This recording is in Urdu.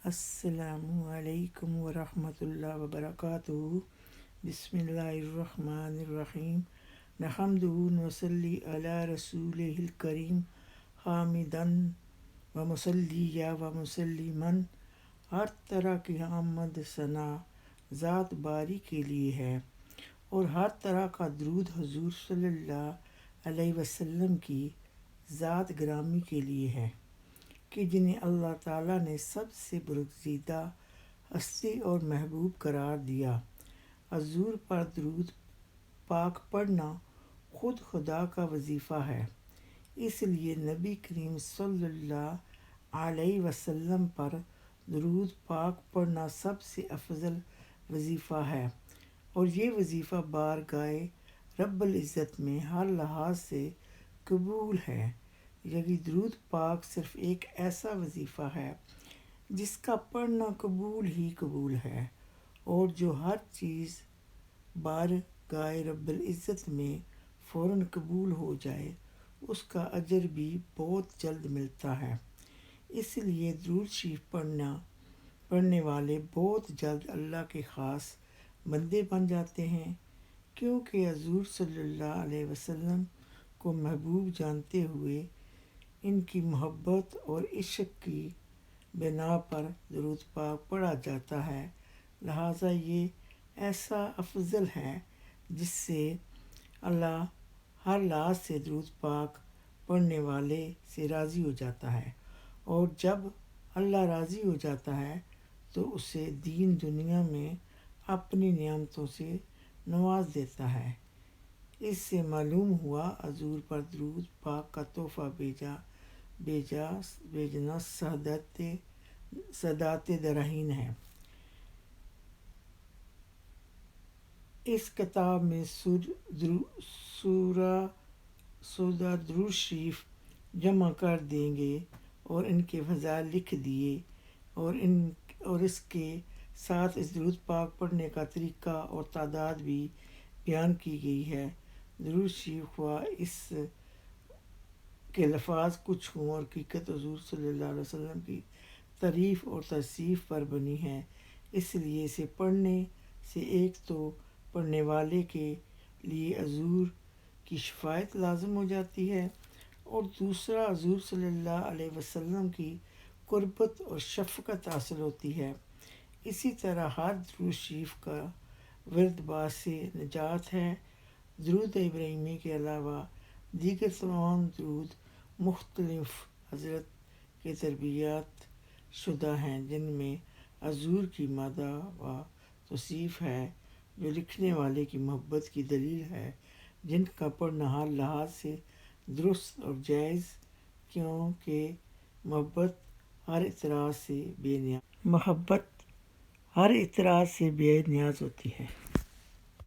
السلام علیکم ورحمۃ اللہ وبرکاتہ۔ بسم اللہ الرحمن الرحیم۔ نحمدہ ونصلی علی رسولہ الکریم، حامداً و مصلیٰ و مسلماً۔ ہر طرح کی حمد ثنا ذات باری کے لیے ہے، اور ہر طرح کا درود حضور صلی اللہ علیہ وسلم کی ذات گرامی کے لیے ہے کہ جنہیں اللہ تعالیٰ نے سب سے برگزیدہ ہستی اور محبوب قرار دیا۔ حضور پر درود پاک پڑھنا خود خدا کا وظیفہ ہے، اس لیے نبی کریم صلی اللہ علیہ وسلم پر درود پاک پڑھنا سب سے افضل وظیفہ ہے، اور یہ وظیفہ بارگاہ رب العزت میں ہر لحاظ سے قبول ہے۔ یعنی درود پاک صرف ایک ایسا وظیفہ ہے جس کا پڑھنا قبول ہی قبول ہے، اور جو ہر چیز بارگاہ رب العزت میں فوراً قبول ہو جائے اس کا اجر بھی بہت جلد ملتا ہے۔ اس لیے درود شریف پڑھنے والے بہت جلد اللہ کے خاص بندے بن جاتے ہیں، کیونکہ حضور صلی اللہ علیہ وسلم کو محبوب جانتے ہوئے ان کی محبت اور عشق کی بنا پر درود پاک پڑھا جاتا ہے۔ لہٰذا یہ ایسا افضل ہے جس سے اللہ ہر لحاظ سے درود پاک پڑھنے والے سے راضی ہو جاتا ہے، اور جب اللہ راضی ہو جاتا ہے تو اسے دین دنیا میں اپنی نعمتوں سے نواز دیتا ہے۔ اس سے معلوم ہوا حضور پر درود پاک کا تحفہ بھیجنا سعادت دارین ہے۔ اس کتاب میں سورہ درود شریف جمع کر دیں گے اور ان کے فضائل لکھ دیے، اور اس کے ساتھ اس درود پاک پڑھنے کا طریقہ اور تعداد بھی بیان کی گئی ہے۔ درود شریف خواہ اس کے لفظ کچھ ہوں اور حقیقت حضور صلی اللہ علیہ وسلم کی تعریف اور توصیف پر بنی ہے، اس لیے اسے پڑھنے سے ایک تو پڑھنے والے کے لیے حضور کی شفاعت لازم ہو جاتی ہے، اور دوسرا حضور صلی اللہ علیہ وسلم کی قربت اور شفقت حاصل ہوتی ہے۔ اسی طرح ہر درود شریف کا ورد باعث نجات ہے۔ درود ابراہیمی کے علاوہ دیگر تمام درود مختلف حضرت کے تربیت شدہ ہیں، جن میں حضور کی مدح و توصیف ہے، جو لکھنے والے کی محبت کی دلیل ہے، جن کا پڑھنا ہر لحاظ سے درست اور جائز، کیونکہ محبت ہر اعتراض سے بے نیاز ہوتی ہے۔